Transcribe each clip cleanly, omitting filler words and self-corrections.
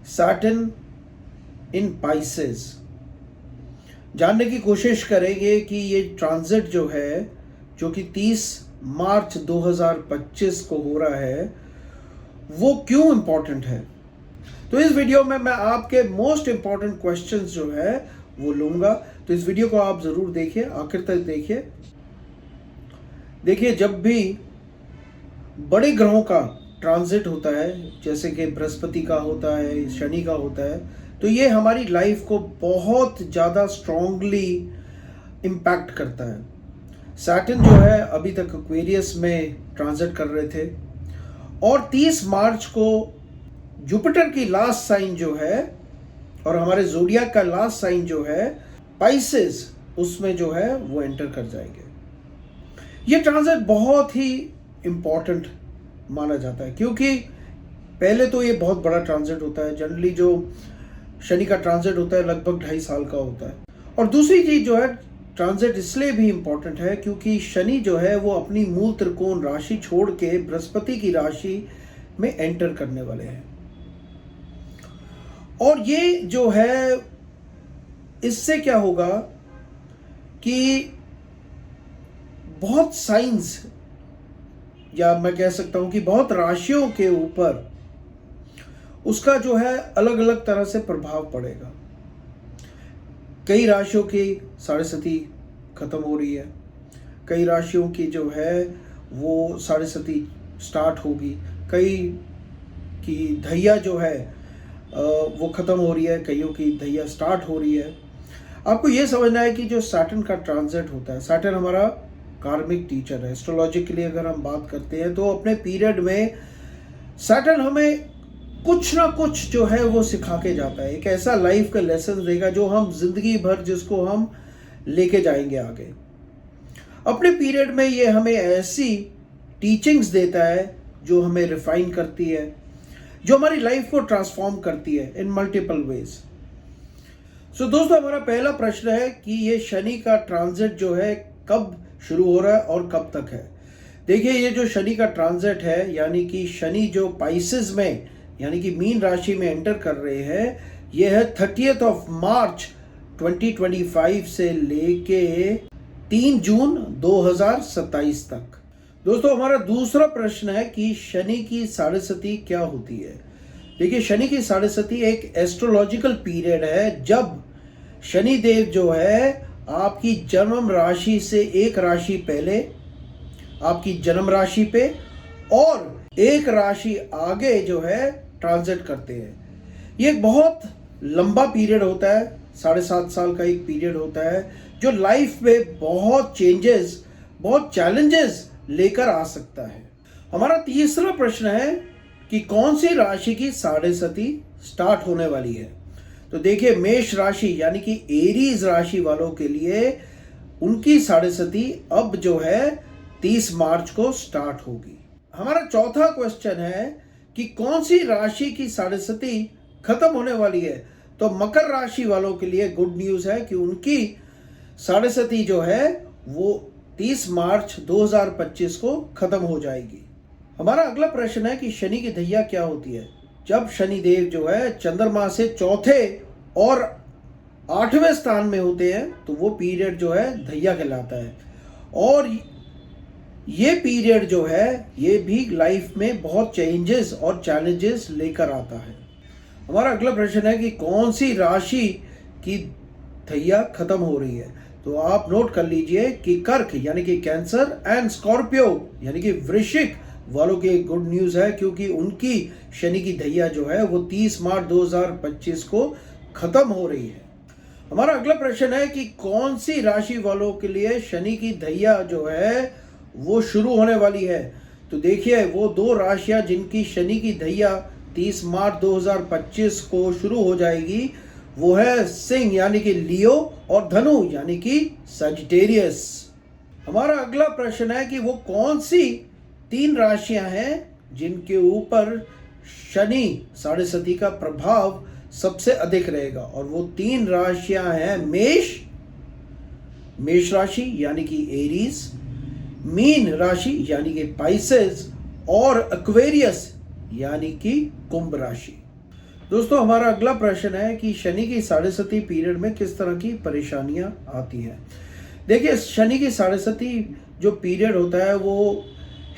Saturn इन Pisces. जानने की कोशिश करेंगे कि ये ट्रांजिट जो है, जो कि 30 मार्च 2025 को हो रहा है, वो क्यों इम्पोर्टेंट है। तो इस वीडियो में मैं आपके मोस्ट इम्पोर्टेंट क्वेश्चंस जो है वो लूंगा। तो इस वीडियो को आप जरूर देखिए, आखिर तक देखिए। देखिए, जब भी बड़े ग्रहों का ट्रांजिट होता है, जैसे कि बृहस्पति का होता है, शनि का होता है, तो ये हमारी लाइफ को बहुत ज़्यादा स्ट्रांगली इम्पैक्ट करता है। सैटर्न जो है अभी तक एक्वेरियस में ट्रांजिट कर रहे थे और 30 मार्च को जुपिटर की लास्ट साइन जो है और हमारे ज़ोडिएक का लास्ट साइन जो है पाइसेस, उसमें जो है वो एंटर कर जाएंगे। ये ट्रांजिट बहुत ही इम्पॉर्टेंट माना जाता है, क्योंकि पहले तो ये बहुत बड़ा ट्रांजिट होता है। जनरली जो शनि का ट्रांजिट होता है लगभग 2.5 साल का होता है। और दूसरी चीज जो है, ट्रांजिट इसलिए भी इम्पॉर्टेंट है क्योंकि शनि जो है वो अपनी मूल त्रिकोण राशि छोड़ के बृहस्पति की राशि में एंटर करने वाले हैं। और ये जो है, इससे क्या होगा कि बहुत साइंस, या मैं कह सकता हूं कि बहुत राशियों के ऊपर उसका जो है अलग अलग तरह से प्रभाव पड़ेगा। कई राशियों की साढ़ेसती खत्म हो रही है, कई राशियों की जो है वो साढ़ेसती स्टार्ट होगी, कई की धैया जो है वो खत्म हो रही है, कईयों की धैया स्टार्ट हो रही है। आपको ये समझना है कि जो सैटर्न का ट्रांजिट होता है, सैटर्न हमारा कार्मिक टीचर है। एस्ट्रोलॉजिकली अगर हम बात करते हैं तो अपने पीरियड में सैटर्न हमें कुछ ना कुछ जो है वो सिखा के जाता है। एक ऐसा लाइफ का लेसन देगा जो हम जिंदगी भर, जिसको हम लेके जाएंगे आगे। अपने पीरियड में ये हमें ऐसी टीचिंग्स देता है जो हमें रिफाइन करती है, जो हमारी लाइफ को ट्रांसफॉर्म करती है इन मल्टीपल वेज। सो दोस्तों, हमारा पहला प्रश्न है कि ये शनि का ट्रांजिट जो है कब शुरू हो रहा है और कब तक है। देखिए, ये जो शनि का ट्रांजिट है, यानी कि शनि जो पाइसेस में, यानी कि मीन राशि में एंटर कर रहे हैं, ये है 30 मार्च 2025 से लेके 3 जून 2027 तक। दोस्तों, हमारा दूसरा प्रश्न है कि शनि की साढ़ेसती क्या होती है। देखिए, शनि की साढ़ेसती एक एस्ट्रोलॉजिकल पीरियड है जब शनि देव जो है आपकी जन्म राशि से एक राशि पहले आपकी जन्म राशि पे और एक राशि आगे जो है ट्रांजिट करते हैं। ये एक बहुत लंबा पीरियड होता है, 7.5 साल का एक पीरियड होता है, जो लाइफ में बहुत चेंजेस, बहुत चैलेंजेस लेकर आ सकता है। हमारा तीसरा प्रश्न है कि कौन सी राशि की साढ़ेसती स्टार्ट होने वाली है। तो देखिए, मेष राशि यानी कि एरीज राशि वालों के लिए उनकी साढ़ेसती अब जो है 30 मार्च को स्टार्ट होगी। हमारा चौथा क्वेश्चन है कि कौन सी राशि की साढ़ेसती खत्म होने वाली है। तो मकर राशि वालों के लिए गुड न्यूज है कि उनकी साढ़ेसती जो है वो 30 मार्च 2025 को खत्म हो जाएगी। हमारा अगला प्रश्न है कि शनि की धैया क्या होती है। जब शनि देव जो है चंद्रमा से चौथे और 8वें स्थान में होते हैं तो वो पीरियड जो है धैया कहलाता है। और ये पीरियड जो है ये भी लाइफ में बहुत चेंजेस और चैलेंजेस लेकर आता है। हमारा अगला प्रश्न है कि कौन सी राशि की धैया खत्म हो रही है। तो आप नोट कर लीजिए कि कर्क यानी कि कैंसर एंड स्कॉर्पियो यानी कि वृश्चिक वालों की गुड न्यूज है, क्योंकि उनकी शनि की धैया जो है वो 30 मार्च 2025 को खत्म हो रही है। हमारा अगला प्रश्न है कि कौन सी राशि वालों के लिए शनि की धैया जो है वो शुरू होने वाली है। तो देखिए, वो 2 राशियां जिनकी शनि की धैया 30 मार्च 2025 को शुरू हो जाएगी, वो है सिंह यानी कि लियो और धनु यानी कि सजिटेरियस। हमारा अगला प्रश्न है कि वो कौन सी 3 राशियां हैं जिनके ऊपर शनि साढ़ेसती का प्रभाव सबसे अधिक रहेगा। और वो 3 राशियां हैं मेष राशि यानी कि एरीज, मीन राशि यानी कि पाइसेस और एक्वेरियस यानी कि कुंभ राशि। दोस्तों हमारा अगला प्रश्न है कि शनि की साढ़ेसती पीरियड में किस तरह की परेशानियां आती हैं। देखिए, शनि की साढ़ेसती जो पीरियड होता है वो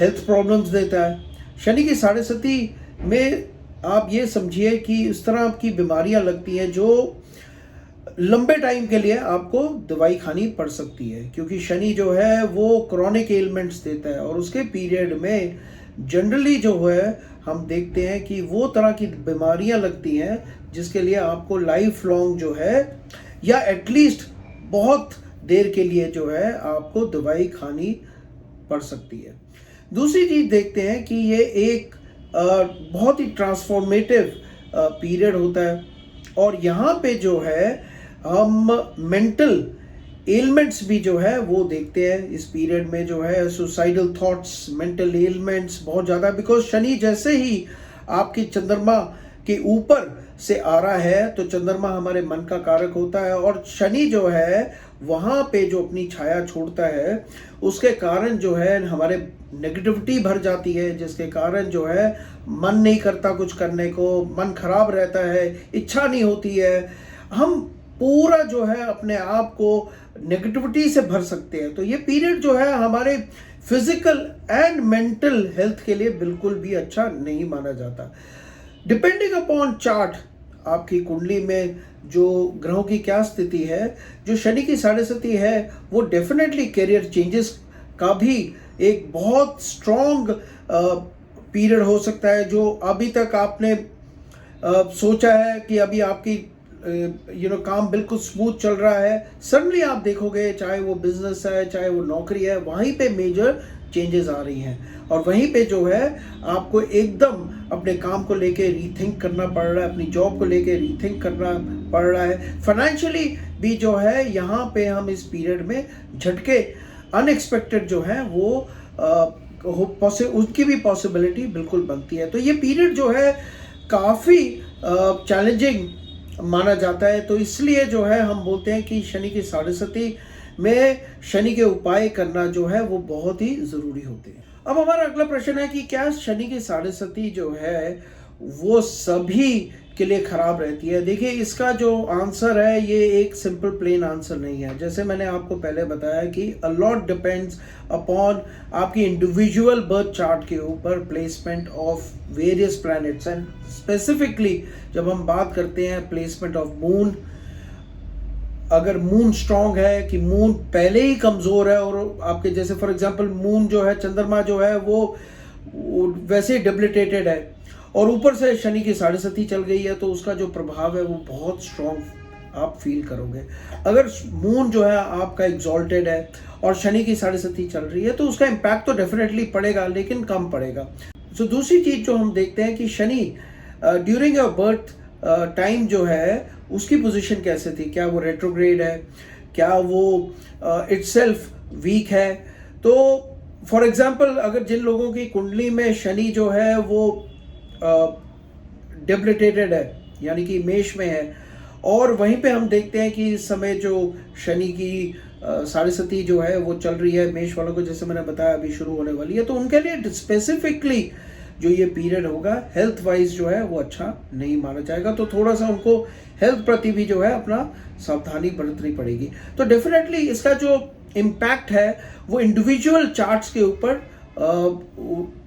हेल्थ प्रॉब्लम्स देता है। शनि की साढ़ेसती में आप ये समझिए कि इस तरह आपकी बीमारियां लगती हैं जो लंबे टाइम के लिए आपको दवाई खानी पड़ सकती है, क्योंकि शनि जो है वो क्रॉनिक एलिमेंट्स देता है और उसके पीरियड में जनरली जो है हम देखते हैं कि वो तरह की बीमारियां लगती हैं जिसके लिए आपको लाइफ लॉन्ग जो है या एटलीस्ट बहुत देर के लिए जो है आपको दवाई खानी पड़ सकती है। दूसरी चीज देखते हैं कि ये एक बहुत ही ट्रांसफॉर्मेटिव पीरियड होता है और यहाँ पे जो है हम मेंटल एलिमेंट्स भी जो है वो देखते हैं इस पीरियड में, जो है सुसाइडल थॉट्स, मेंटल एलिमेंट्स बहुत ज़्यादा, बिकॉज शनि जैसे ही आपकी चंद्रमा के ऊपर से आ रहा है तो चंद्रमा हमारे मन का कारक होता है और शनि जो है वहाँ पे जो अपनी छाया छोड़ता है उसके कारण जो है हमारे नेगेटिविटी भर जाती है, जिसके कारण जो है मन नहीं करता कुछ करने को, मन खराब रहता है, इच्छा नहीं होती है, हम पूरा जो है अपने आप को नेगेटिविटी से भर सकते हैं। तो ये पीरियड जो है हमारे फिजिकल एंड मेंटल हेल्थ के लिए बिल्कुल भी अच्छा नहीं माना जाता। डिपेंडिंग अपॉन चार्ट, आपकी कुंडली में जो ग्रहों की क्या स्थिति है, जो शनि की साढ़ेसती है वो डेफिनेटली करियर चेंजेस का भी एक बहुत स्ट्रॉन्ग पीरियड हो सकता है। जो अभी तक आपने सोचा है कि अभी आपकी काम बिल्कुल स्मूथ चल रहा है, सडनली आप देखोगे चाहे वो बिजनेस है चाहे वो नौकरी है, वहीं पे मेजर चेंजेस आ रही हैं और वहीं पे जो है आपको एकदम अपने काम को लेके रीथिंक करना पड़ रहा है, अपनी जॉब को लेके रीथिंक करना पड़ रहा है। फाइनेंशियली भी जो है यहाँ पे हम इस पीरियड में झटके अनएक्सपेक्टेड जो है वो उनकी भी पॉसिबिलिटी बिल्कुल बनती है। तो ये पीरियड जो है काफ़ी चैलेंजिंग माना जाता है, तो इसलिए जो है हम बोलते हैं कि शनि की साढ़ेसती में शनि के उपाय करना जो है वो बहुत ही ज़रूरी होते हैं। अब हमारा अगला प्रश्न है कि क्या शनि की साढ़ेसती जो है वो सभी के लिए खराब रहती है। देखिए, इसका जो आंसर है ये एक सिंपल प्लेन आंसर नहीं है। जैसे मैंने आपको पहले बताया कि अ लॉट डिपेंड्स अपॉन आपकी इंडिविजुअल बर्थ चार्ट के ऊपर placement of various planets and specifically जब हम बात करते हैं प्लेसमेंट ऑफ मून, अगर मून स्ट्रांग है कि मून पहले ही कमज़ोर है और आपके जैसे फॉर एग्जांपल मून जो है, चंद्रमा जो है वो वैसे ही डेबिलिटेटेड है और ऊपर से शनि की साढ़ेसती चल गई है, तो उसका जो प्रभाव है वो बहुत स्ट्रांग आप फील करोगे। अगर मून जो है आपका एग्जॉल्टेड है और शनि की साढ़ेसती चल रही है तो उसका इम्पैक्ट तो डेफिनेटली पड़ेगा, लेकिन कम पड़ेगा। तो दूसरी चीज़ जो हम देखते हैं कि Shani during your birth time जो है उसकी पोजीशन कैसे थी, क्या वो रेट्रोग्रेड है, क्या वो इटसेल्फ वीक है। तो फॉर एग्जांपल अगर जिन लोगों की कुंडली में शनि जो है वो डेबिलिटेटेड है यानी कि मेष में है और वहीं पे हम देखते हैं कि इस समय जो शनि की साढ़ेसती जो है वो चल रही है मेष वालों को, जैसे मैंने बताया अभी शुरू होने वाली है, तो उनके लिए स्पेसिफिकली जो ये पीरियड होगा हेल्थ वाइज जो है वो अच्छा नहीं माना जाएगा। तो थोड़ा सा उनको हेल्थ प्रति भी जो है अपना सावधानी बरतनी पड़ेगी। तो डेफिनेटली इसका जो इम्पैक्ट है वो इंडिविजुअल चार्ट्स के ऊपर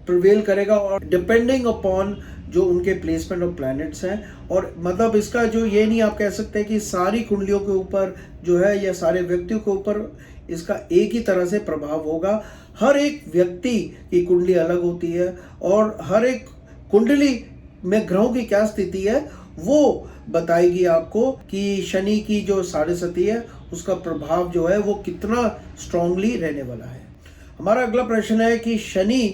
प्रिवेल करेगा और डिपेंडिंग अपॉन जो उनके प्लेसमेंट ऑफ प्लैनेट्स हैं। और मतलब इसका जो ये नहीं आप कह सकते कि सारी कुंडलियों के ऊपर जो है या सारे व्यक्तियों के ऊपर इसका एक ही तरह से प्रभाव होगा। हर एक व्यक्ति की कुंडली अलग होती है और हर एक कुंडली में ग्रहों की क्या स्थिति है वो बताएगी आपको कि शनि की जो साढ़ेसती है उसका प्रभाव जो है वो कितना स्ट्रांगली रहने वाला है। हमारा अगला प्रश्न है कि शनि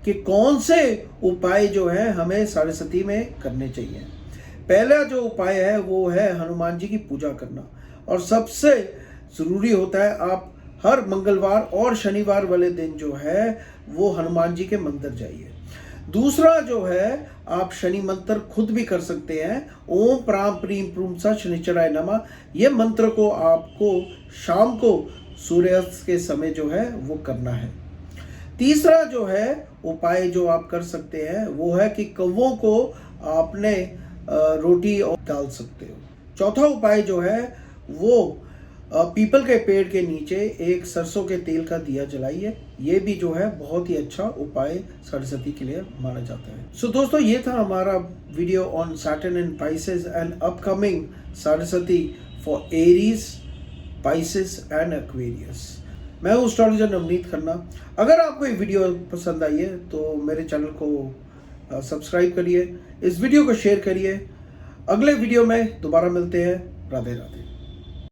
के कौन से उपाय जो है हमें साढ़ेसती में करने चाहिए। पहला जो उपाय है वो है हनुमान जी की पूजा करना और सबसे ज़रूरी होता है आप हर मंगलवार और शनिवार वाले दिन जो है वो हनुमान जी के मंदिर जाइए। दूसरा जो है आप शनि मंत्र खुद भी कर सकते हैं, ओम प्राम प्रीम प्रूम सा शनिचराय नमः। ये मंत्र को आपको शाम को सूर्यास्त के समय जो है वो करना है। तीसरा जो है उपाय जो आप कर सकते हैं वो है कि कौवों को आपने रोटी और डाल सकते हो। चौथा उपाय जो है वो पीपल के पेड़ के नीचे एक सरसों के तेल का दिया जलाइए। ये भी जो है बहुत ही अच्छा उपाय सरस्वती के लिए माना जाता है। सो दोस्तों, ये था हमारा video on Saturn and Pisces and upcoming Saraswati for Aries, Pisces and Aquarius. मैं हूँ एस्ट्रोलॉजर नवनीत खन्ना। अगर आपको ये वीडियो पसंद आई है तो मेरे चैनल को सब्सक्राइब करिए, इस वीडियो को शेयर करिए। अगले वीडियो में दोबारा मिलते हैं। राधे राधे।